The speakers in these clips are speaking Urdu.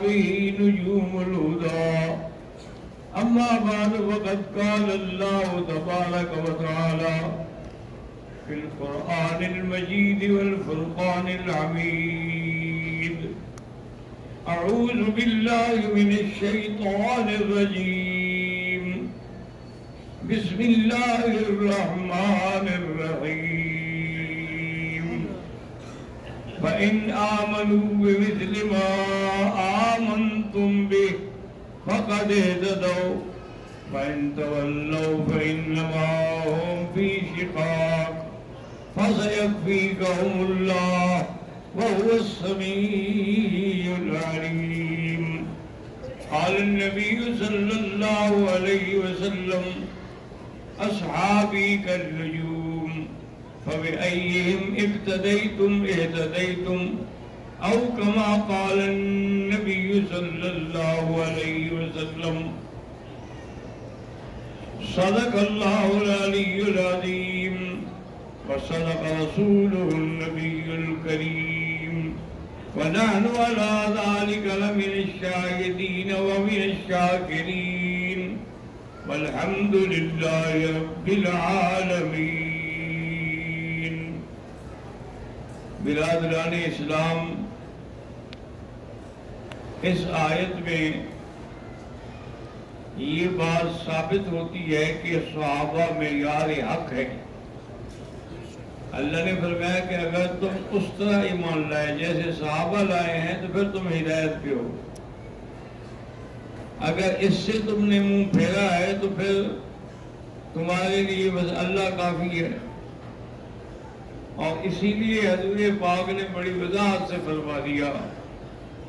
به نجوم الهدى أما بعد فقد قال الله تبارك وتعالى في القرآن المجيد والفرقان الحميد أعوذ بالله من الشيطان الرجيم بسم الله الرحمن الرحيم فإن آمنوا بمثل ما آمنتم به فقد اهتدوا فإن تولوا فإنما هم في شقاق فسيكفيكهم الله وهو السميع العليم قال النبي صلى الله عليه وسلم أصحابي كالنجوم فبأيهم اقتديتم اهتديتم أو كما قال النبي صلى الله عليه وسلم صدق الله العلي العظيم وصدق رسوله النبي الكريم ونحن على ذلك لمن الشاهدين ومن الشاكرين والحمد لله رب العالمين. برادران اسلام، اس آیت میں یہ بات ثابت ہوتی ہے کہ صحابہ معیار حق ہے. اللہ نے فرمایا کہ اگر تم اس طرح ایمان لائے جیسے صحابہ لائے ہیں تو پھر تم ہدایت پہ ہو. اگر اس سے تم نے منہ پھیرا ہے تو پھر تمہارے لیے بس اللہ کافی ہے. اور اسی لیے حضور پاک نے بڑی وضاحت سے فرما دیا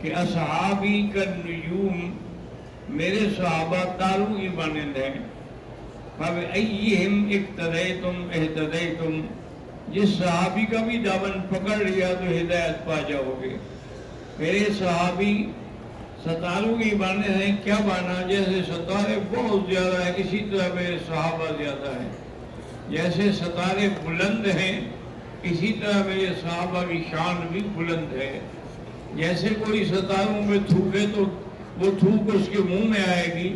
کہ اصحابی کالنجوم، میرے صحابہ تاروں کی مانند ہیں. فَبِأَيِّهِمْ اقْتَدَيْتُمْ اهْتَدَيْتُمْ، جس صحابی کا بھی دامن پکڑ لیا تو ہدایت پا جاؤ گے. میرے صحابی ستاروں کی مانند ہیں. کیا مانا؟ جیسے ستارے بہت زیادہ ہیں اسی طرح میرے صحابہ زیادہ ہیں. جیسے ستارے بلند ہیں اسی طرح میرے صحابہ کی شان بھی بلند ہے. جیسے کوئی ستاروں میں تھوکے تو وہ تھوک اس کے منہ میں آئے گی،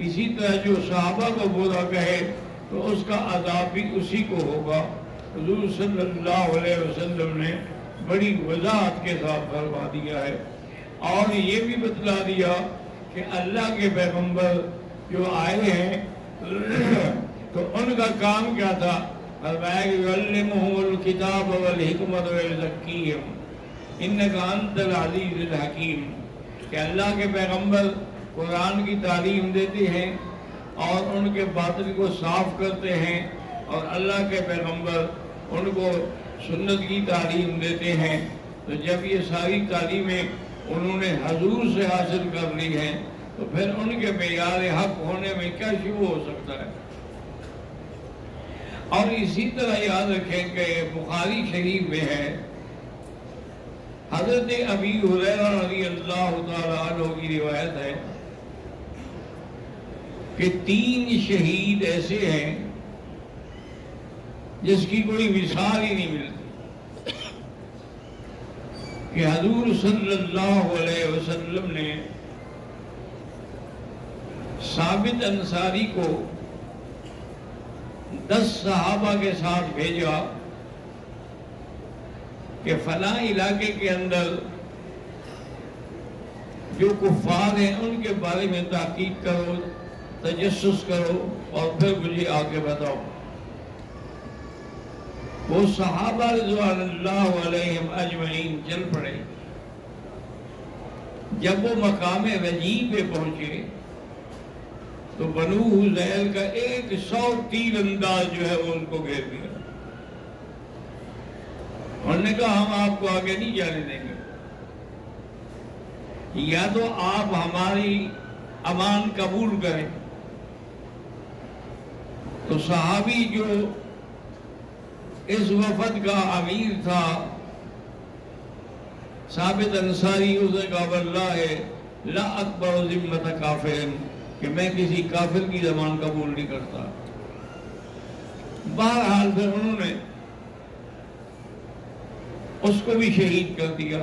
اسی طرح جو صحابہ کو برا کہے تو اس کا عذاب بھی اسی کو ہوگا. حضور صلی اللہ علیہ وسلم نے بڑی وضاحت کے ساتھ فرما دیا ہے. اور یہ بھی بتلا دیا کہ اللہ کے پیغمبر جو آئے ہیں تو ان کا کام کیا تھا. فرمایا کہ یعلمہم الکتاب والحکمت ویزکیہم انک انت العزیز الحکیم، کہ اللہ کے پیغمبر قرآن کی تعلیم دیتے ہیں اور ان کے باطل کو صاف کرتے ہیں، اور اللہ کے پیغمبر ان کو سنت کی تعلیم دیتے ہیں. تو جب یہ ساری تعلیمیں انہوں نے حضور سے حاصل کر لی ہیں تو پھر ان کے معیار حق ہونے میں کیا شبہ ہو سکتا ہے. اور اسی طرح یاد رکھیں کہ بخاری شریف میں ہے، حضرت ابی ہریرہ رضی اللہ تعالیٰ عنہ کی روایت ہے کہ 3 شہید ایسے ہیں جس کی کوئی مثال ہی نہیں ملتی. کہ حضور صلی اللہ علیہ وسلم نے ثابت انصاری کو 10 صحابہ کے ساتھ بھیجا کہ فلاں علاقے کے اندر جو کفار ہیں ان کے بارے میں تحقیق کرو، تجسس کرو اور پھر مجھے آگے بتاؤ. وہ صحابہ رضوان اللہ علیہم اجمعین چل پڑے. جب وہ مقام رجیع پہ پہنچے تو بنو حذیل کا 100 تیر انداز جو ہے وہ ان کو گھیر دیا. انہوں نے کہا ہم آپ کو آگے نہیں جانے دیں گے، یا تو آپ ہماری امان قبول کریں. تو صحابی جو اس وفد کا امیر تھا ثابت انصاری، اسے کہا واللہ لا اکبر ذمت کافر، کہ میں کسی کافر کی زبان قبول نہیں کرتا. بہرحال پھر انہوں نے اس کو بھی شہید کر دیا.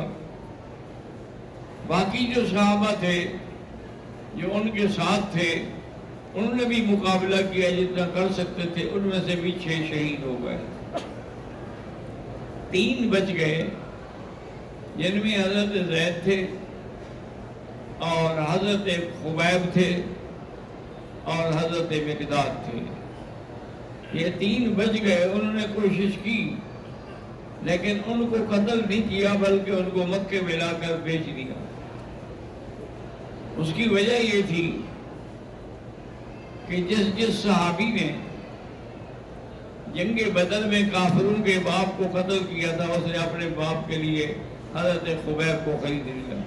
باقی جو صحابہ تھے جو ان کے ساتھ تھے انہوں نے بھی مقابلہ کیا جتنا کر سکتے تھے، ان میں سے بھی 6 شہید ہو گئے، 3 بچ گئے، جن میں حضرت زید تھے اور حضرت خبیب تھے اور حضرت مقداد تھے۔ یہ 3 بچ گئے، انہوں نے کوشش کی لیکن ان کو قتل نہیں کیا بلکہ ان کو مکے میں لا کر بیچ دیا۔ اس کی وجہ یہ تھی کہ جس صحابی نے جنگ بدر میں کافروں کے باپ کو قتل کیا تھا، اس نے اپنے باپ کے لیے حضرت خبیب کو خرید لیا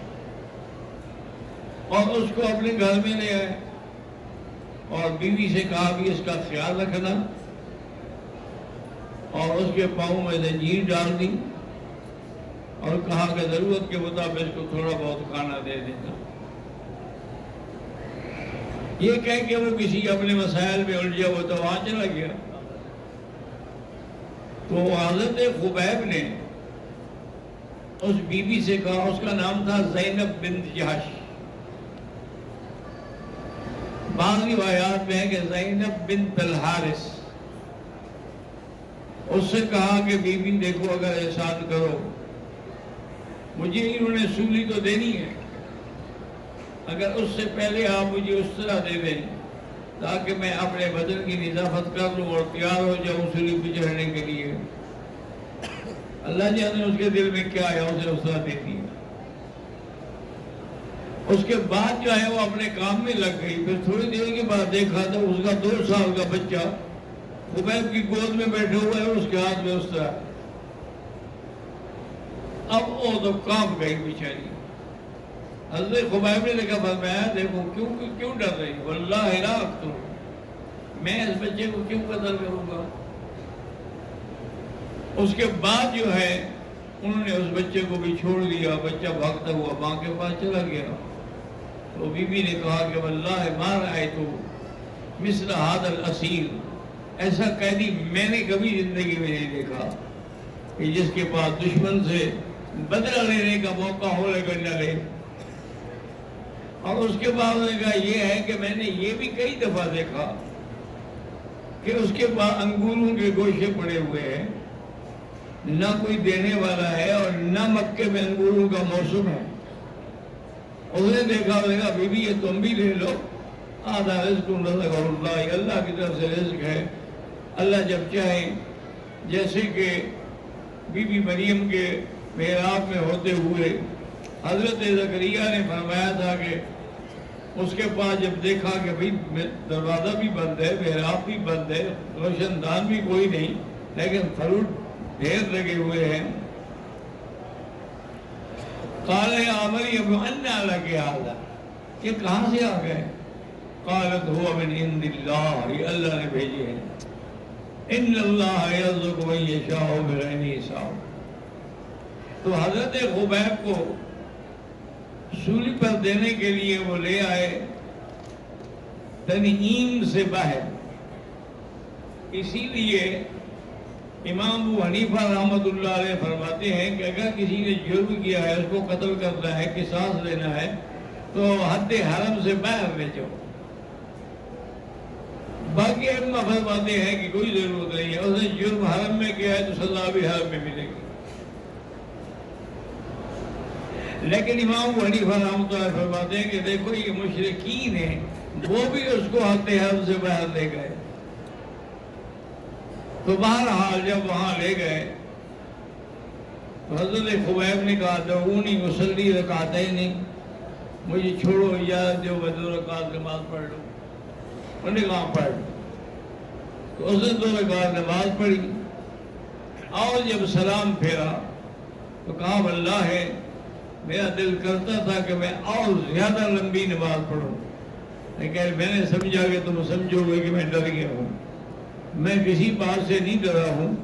اور اس کو اپنے گھر میں لے آئے اور بیوی سے کہا بھی اس کا خیال رکھنا، اور اس کے پاؤں میں زنجیر ڈال دی اور کہا کہ ضرورت کے مطابق اس کو تھوڑا بہت کھانا دے دینا۔ یہ کہہ کہ وہ کسی اپنے مسائل میں الجھا وہ تو وہاں چلا گیا۔ تو حضرت خبیب نے اس بی بی سے کہا، اس کا نام تھا زینب بنت جہش، بعض روایات میں ہے کہ زینب بنت الحارث، اس سے کہا کہ بی بی دیکھو اگر احسان کرو، مجھے انہوں نے سولی تو دینی ہے، اگر اس سے پہلے آپ مجھے اس طرح دے دیں تاکہ میں اپنے بدن کی نظافت کر لوں اور تیار ہو جاؤں سولی پہ چڑھنے کے لیے۔ اللہ جانے اس کے دل میں کیا آیا، اسے اس طرح دے دیا۔ اس کے بعد جو ہے وہ اپنے کام میں لگ گئی۔ پھر تھوڑی دیر کے بعد دیکھا تو اس کا 2 سال کا بچہ خبیب کی گود میں بیٹھے ہوئے اور اس کے ہاتھ میں اس طرح۔ اب وہ تو کانپ گئی بیچاری۔ حضرت خبیب نے دیکھا، فرمایا دیکھو کیوں ڈر رہی، واللہ لا اقتل، میں اس بچے کو کیوں قتل کروں گا۔ اس کے بعد جو ہے انہوں نے اس بچے کو بھی چھوڑ دیا، بچہ بھاگتا ہوا ماں کے پاس چلا گیا۔ تو بی بی نے کہا کہ واللہ ما رأیت مثل هذا الاسیر، ایسا قیدی میں نے کبھی زندگی میں نہیں دیکھا کہ جس کے پاس دشمن سے بدلہ لینے کا موقع ہو لیکن نہ لے۔ اور اس کے بعد نے کہا یہ ہے کہ میں نے یہ بھی کئی دفعہ دیکھا کہ اس کے پاس انگوروں کے گوشے پڑے ہوئے ہیں، نہ کوئی دینے والا ہے اور نہ مکے میں انگوروں کا موسم ہے۔ اس نے دیکھا بی بی یہ تم بھی لے لو، آدھا رزق رزق اللہ، اللہ کی طرف سے رزق ہے، اللہ جب چاہے۔ جیسے کہ بی بی مریم کے محراب میں ہوتے ہوئے حضرت زکریا نے فرمایا تھا کہ اس کے پاس جب دیکھا کہ بھئی دروازہ بھی بند ہے، محراب بھی بند ہے، روشن دان بھی کوئی نہیں، لیکن فروٹ ڈھیر لگے ہوئے ہیں، قال یا مریم انا لک ھذا، یہ کہاں سے آ گئے؟ قالت هو من عند اللہ، یہ اللہ نے بھیجے ہیں، ان اللہ یرزق من یشاء بغیر حساب۔ تو حضرت خبیب کو سولی پر دینے کے لیے وہ لے آئے تنعیم سے باہر۔ اسی لیے امام ابو حنیفہ رحمۃ اللہ علیہ فرماتے ہیں کہ اگر کسی نے جرم کیا ہے، اس کو قتل کرنا ہے، قصاص لینا ہے، تو حد حرم سے باہر لے جاؤ۔ باقی ائمہ فرماتے ہیں کہ کوئی ضرورت نہیں ہے، اس نے جرم حرم میں کیا ہے تو سزا بھی حرم میں ملے گی۔ لیکن امام ابو حنیفہ رحمۃ اللہ فرماتے ہیں کہ دیکھو یہ مشرکین ہیں، وہ بھی اس کو حد حرم سے باہر لے گئے۔ تو بہرحال جب وہاں لے گئے تو حضرت خبیب نے کہا دعونی اصلی رکعتین، مجھے چھوڑو اجازت دو میں 2 رکعت نماز پڑھ لوں۔ انہوں نے کہا پڑھ لوں۔ تو اس نے 2 رکعت نماز پڑھی اور جب سلام پھیرا تو کہا واللہ ہے میرا دل کرتا تھا کہ میں اور زیادہ لمبی نماز پڑھوں، لیکن میں نے سمجھا کہ تم سمجھو گے کہ میں ڈر گیا ہوں۔ میں کسی بات سے نہیں ڈرا ہوں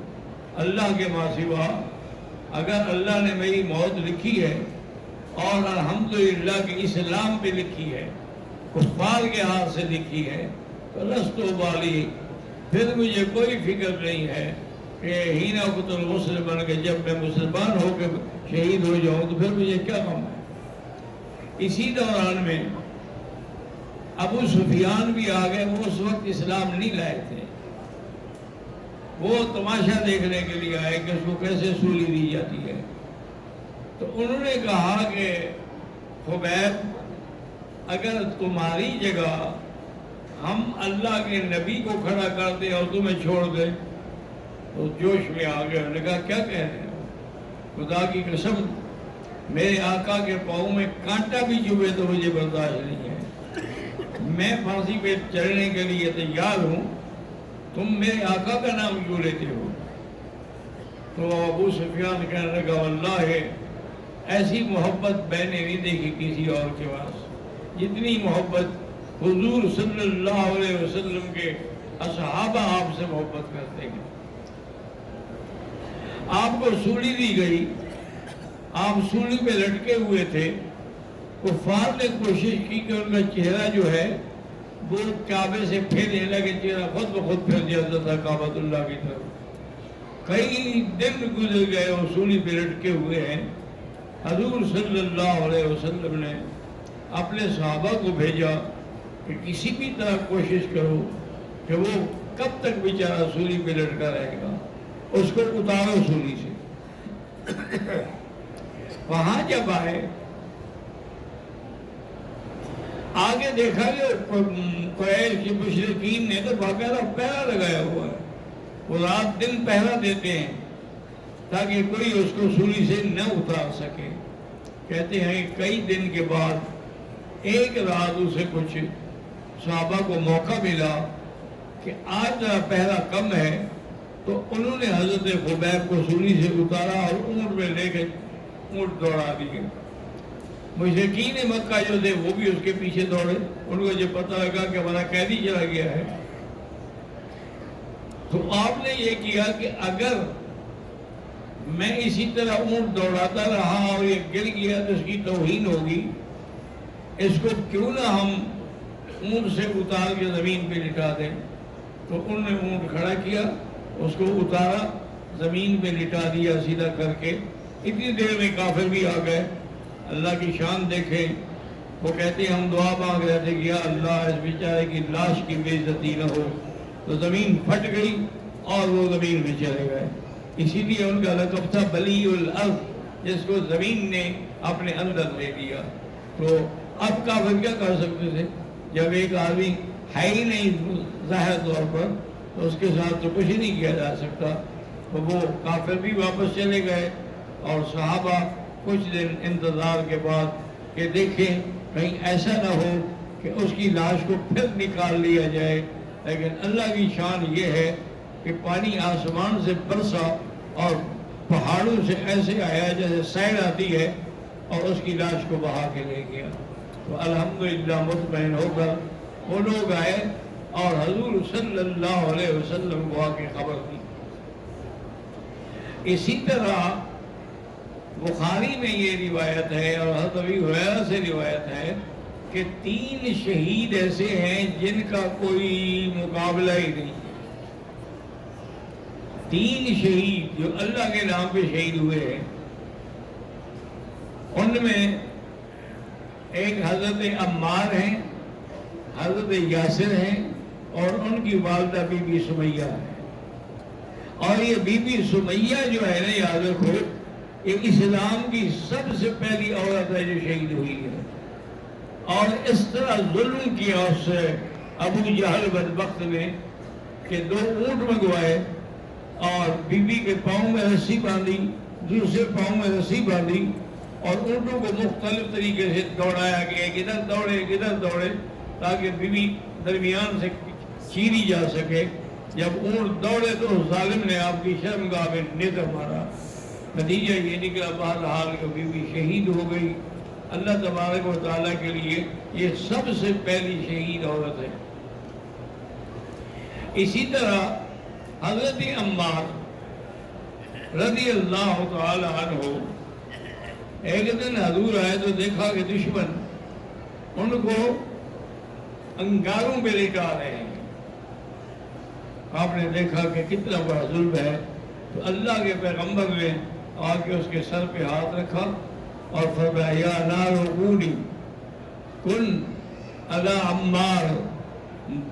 اللہ کے ماں سوا۔ اگر اللہ نے میری موت لکھی ہے اور الحمدللہ کہ اسلام پہ لکھی ہے، کفار کے ہاتھ سے لکھی ہے، تو لست بالی، پھر مجھے کوئی فکر نہیں ہے کہ ہینا قتل مسلمان کہ جب میں مسلمان ہو کے شہید ہو جاؤں تو پھر مجھے کیا غم ہے۔ اسی دوران میں ابو سفیان بھی آ گئے. وہ اس وقت اسلام نہیں لائے تھے, وہ تماشا دیکھنے کے لیے آئے کہ اس کو کیسے سولی دی جاتی ہے. تو انہوں نے کہا کہ خبیب, اگر تمہاری جگہ ہم اللہ کے نبی کو کھڑا کر دیں اور تمہیں چھوڑ دیں. تو جوش میں آ گئے. انہوں نے کہا کیا کہہ رہے ہو, خدا کی قسم میرے آقا کے پاؤں میں کانٹا بھی چبھے تو مجھے برداشت نہیں ہے. میں پھانسی پہ چڑھنے کے لیے تیار ہوں, تم میرے آقا کا نام کیوں لیتے ہو؟ تو ابو سفیان کہنے لگا واللہ ایسی محبت میں نے نہیں دیکھی کسی اور کے پاس جتنی محبت حضور صلی اللہ علیہ وسلم کے اصحابہ آپ سے محبت کرتے ہیں. آپ کو سولی دی گئی, آپ سولی پہ لٹکے ہوئے تھے. کفار نے کوشش کی کہ ان کا چہرہ جو ہے وہ کعبے سے پھیرنے لگے, چہرہ خود بخود پھیر جاتا تھا کعبۃ اللہ کی طرف. کئی دن گزر گئے, وہ سولی پہ لٹکے ہوئے ہیں. حضور صلی اللہ علیہ وسلم نے اپنے صحابہ کو بھیجا کہ کسی بھی طرح کوشش کرو کہ وہ کب تک بیچارہ سولی پہ لٹکا رہے گا, اس کو اتارو سولی سے. وہاں جب آئے, آگے دیکھا کہ قریش کے مشرکین نے تو باقاعدہ پہرا لگایا ہوا ہے. وہ رات دن پہرا دیتے ہیں تاکہ کوئی اس کو سولی سے نہ اتار سکے. کہتے ہیں کئی دن کے بعد ایک رات اسے کچھ صحابہ کو موقع ملا کہ آج ذرا پہرا کم ہے, تو انہوں نے حضرت خبیب کو سولی سے اتارا اور اونٹ میں لے کے اونٹ دوڑا دیے. مشرکین مکہ جو تھے وہ بھی اس کے پیچھے دوڑے. ان کو جب پتہ لگا کہ ہمارا قیدی چلا گیا ہے, تو آپ نے یہ کیا کہ اگر میں اسی طرح اونٹ دوڑاتا رہا اور یہ گر گیا تو اس کی توہین ہوگی, اس کو کیوں نہ ہم اونٹ سے اتار کے زمین پہ لٹا دیں. تو انہوں نے اونٹ کھڑا کیا, اس کو اتارا, زمین پہ لٹا دیا سیدھا کر کے. اتنی دیر میں کافر بھی آ گئے. اللہ کی شان دیکھیں, وہ کہتے ہیں ہم دعا مانگ رہے تھے کہ یا اللہ اس بیچارے کی لاش کی بے عزتی نہ ہو. تو زمین پھٹ گئی اور وہ زمین میں چلے گئے. اسی لیے ان کا لقب تھا بلی الارض, جس کو زمین نے اپنے اندر لے لیا. تو اب کافر کیا کر سکتے تھے جب ایک آدمی ہے ہی نہیں ظاہر طور پر, تو اس کے ساتھ تو کچھ نہیں کیا جا سکتا. تو وہ کافر بھی واپس چلے گئے اور صحابہ کچھ دن انتظار کے بعد کہ دیکھیں کہیں ایسا نہ ہو کہ اس کی لاش کو پھر نکال لیا جائے. لیکن اللہ کی شان یہ ہے کہ پانی آسمان سے برسا اور پہاڑوں سے ایسے آیا جیسے سیل آتی ہے اور اس کی لاش کو بہا کے لے گیا. تو الحمدللہ مطمئن ہو کر وہ لوگ آئے اور حضور صلی اللہ علیہ وسلم کو آ کے خبر دی. اسی طرح بخاری میں یہ روایت ہے اور حضرت ابی ہریرہ سے روایت ہے کہ 3 شہید ایسے ہیں جن کا کوئی مقابلہ ہی نہیں. 3 شہید جو اللہ کے نام پہ شہید ہوئے ہیں, ان میں ایک حضرت عمار ہیں, حضرت یاسر ہیں اور ان کی والدہ بی بی سمیہ ہے. اور یہ بی بی سمیہ جو ہے نا, یاد رکھو, یہ اسلام کی سب سے پہلی عورت ہے جو شہید ہوئی ہے. اور اس طرح ظلم کیا اس سے ابو جہل بدبخت نے کہ 2 اونٹ منگوائے اور بی بی کے پاؤں میں رسی باندھی, دوسرے پاؤں میں رسی باندھی اور اونٹوں کو مختلف طریقے سے دوڑایا گیا, کدھر دوڑے تاکہ بی بی درمیان سے چیری جا سکے. جب اونٹ دوڑے تو ظالم نے آپ کی شرمگاہ میں نیزہ مارا. نتیجہ یہ نکلا بہرحال کہ بی بی شہید ہو گئی. اللہ تبارک و تعالیٰ کے لیے یہ سب سے پہلی شہید عورت ہے. اسی طرح حضرت عمار رضی اللہ تعالی عنہ ایک دن حضور آئے تو دیکھا کہ دشمن ان کو انگاروں پہ لٹا رہے ہیں. آپ نے دیکھا کہ کتنا بڑا ظلم ہے. تو اللہ کے پیغمبر نے آ کے اس کے سر پہ ہاتھ رکھا اور فرمایا یا نار کونی کن الا عمار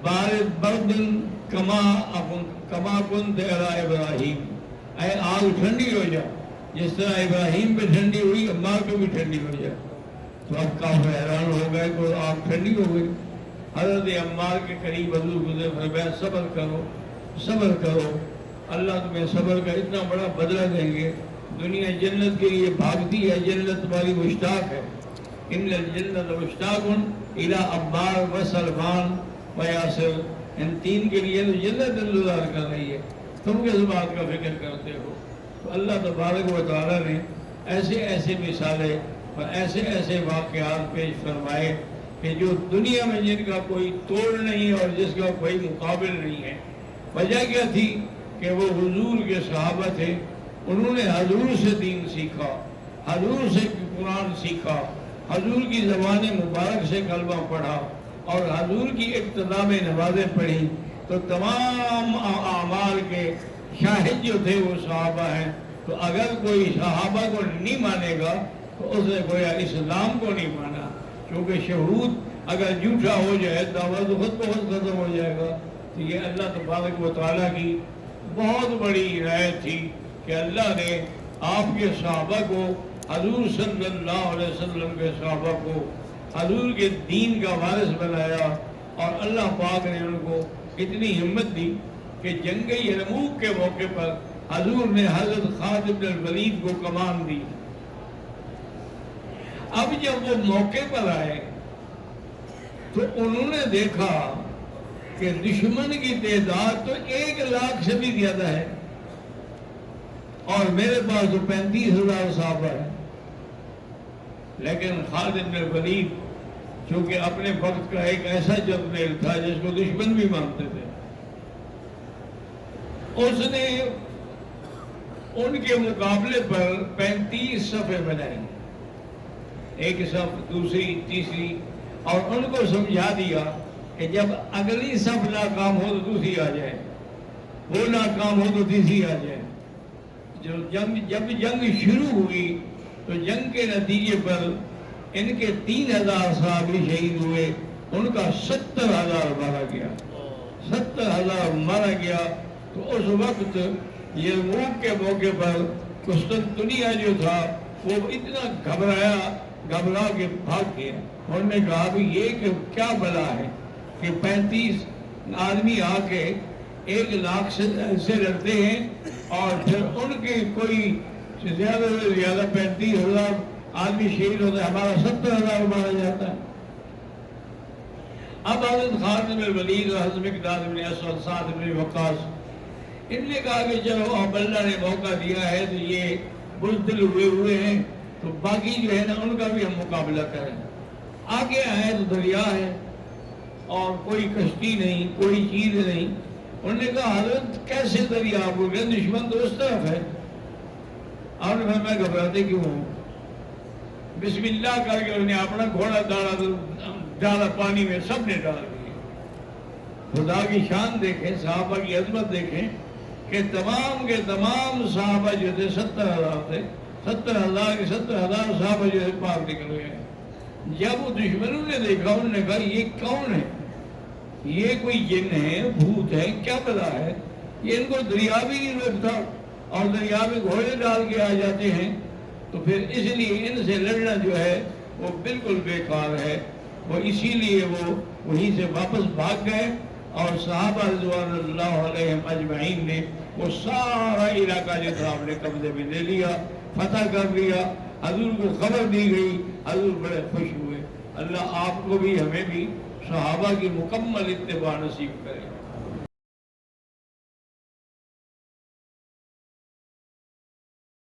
بارد بردن کما کنت الا ابراہیم، اے آگ ٹھنڈی ہو جا جس طرح ابراہیم پہ ٹھنڈی ہوئی، عمار پہ بھی ٹھنڈی ہو جا۔ تو اب کافر حیران ہو گئے کہ آگ ٹھنڈی ہو گئی۔ حضرت عمار کے قریب حضور گزرے، فرمایا صبر کرو صبر کرو، اللہ تمہیں صبر کا اتنا بڑا بدلہ دیں گے۔ دنیا جنت کے لیے بھاگتی ہے، جنت تمہاری مشتاق ہے۔ ان الجنت مشتاق الی عمار و سلمان و یاسر، ان تین کے لیے تو جنت انتظار کر رہی ہے، تم کس بات کا فکر کرتے ہو؟ تو اللہ تبارک و تعالیٰ نے ایسے ایسے مثالیں اور ایسے ایسے واقعات پیش فرمائے کہ جو دنیا میں جن کا کوئی توڑ نہیں اور جس کا کوئی مقابل نہیں ہے۔ وجہ کیا تھی کہ وہ حضور کے صحابہ تھے، انہوں نے حضور سے دین سیکھا، حضور سے قرآن سیکھا، حضور کی زبان مبارک سے کلمہ پڑھا اور حضور کی اقتداء میں نمازیں پڑھی۔ تو تمام اعمال کے شاہد جو تھے وہ صحابہ ہیں۔ تو اگر کوئی صحابہ کو نہیں مانے گا تو اس نے گویا اسلام کو نہیں مانا، کیونکہ شہود اگر جھوٹا ہو جائے دعویٰ تو خود بخود ختم ہو جائے گا۔ تو یہ اللہ تبارک و تعالیٰ کی بہت بڑی عنایت تھی کہ اللہ نے آپ کے صحابہ کو، حضور صلی اللہ علیہ وسلم کے صحابہ کو حضور کے دین کا وارث بنایا، اور اللہ پاک نے ان کو اتنی ہمت دی کہ جنگ یرموک کے موقع پر حضور نے حضرت خالد بن الولید کو کمان دی۔ اب جب وہ موقع پر آئے تو انہوں نے دیکھا کہ دشمن کی تعداد تو 1,00,000 سے بھی زیادہ ہے اور میرے پاس تو 35,000 صحابہ ہیں، لیکن خالد بن الولید چونکہ اپنے وقت کا ایک ایسا جرنیل تھا جس کو دشمن بھی مانتے تھے، اس نے ان کے مقابلے پر 35 صفیں بنائی، ایک صف، دوسری، تیسری، اور ان کو سمجھا دیا کہ جب اگلی صف ناکام ہو تو دوسری آ جائے، وہ ناکام ہو تو تیسری آ جائے۔ جب جنگ شروع ہوئی تو جنگ کے نتیجے پر ان کے 3,000 صحابی شہید ہوئے، ان کا 70,000 مارا گیا، 70,000 مارا گیا۔ تو اس وقت یرموک کے موقع پر قسطنطنیہ جو تھا وہ اتنا گھبرا کے بھاگ گیا۔ انہوں نے کہا بھی یہ کیا بلا ہے کہ 35 آدمی آ کے 1,00,000 سے لڑتے ہیں اور پھر ان کے کوئی زیادہ سے زیادہ 35,000 آدمی شہید ہوتا ہے، ہمارا 70,000 مارا جاتا ہے۔ اب حضرت خالد بن الولید اور حضرت مقداد بن اسود، سعد بن وقاص، ان نے کہا کہ چلو اب اللہ نے موقع دیا ہے تو یہ بزدل ہوئے ہیں تو باقی جو ہے نا ان کا بھی ہم مقابلہ کریں۔ آگے آئے تو دریا ہے اور کوئی کشتی نہیں، کوئی چیز نہیں۔ انہوں نے کہا حضرت کیسے دریا؟ بول گئے دشمن تو اس طرف ہے۔ آپ نے فرمایا گھبراتے کیوں ہوں؟ بسم اللہ کر کے انہوں نے اپنا گھوڑا ڈالا پانی میں، سب نے ڈال دیا۔ خدا کی شان دیکھیں، صحابہ کی عظمت دیکھیں کہ تمام کے تمام صحابہ جو تھے 70,000 تھے، 70,000 کے 70,000 صحابہ جو ہے پار نکل گئے۔ جب وہ دشمنوں نے دیکھا انہوں نے کہا یہ کون ہے؟ یہ کوئی جن ہے، بھوت ہے، کیا پتا ہے؟ یہ ان کو دریا بھی نہیں روکتا اور دریا میں گھوڑے ڈال کے آ جاتے ہیں، تو پھر اس لیے ان سے لڑنا جو ہے وہ بالکل بیکار ہے۔ وہ اسی لیے وہ وہیں سے واپس بھاگ گئے اور صحابہ رضوان اللہ علیہم اجمعین نے وہ سارا علاقہ جو تھا اپنے قبضے میں لے لیا، فتح کر لیا۔ حضور کو خبر دی گئی، حضور بڑے خوش ہوئے۔ اللہ آپ کو بھی ہمیں بھی صحابہ کی مکمل اتباع نصیب کرے۔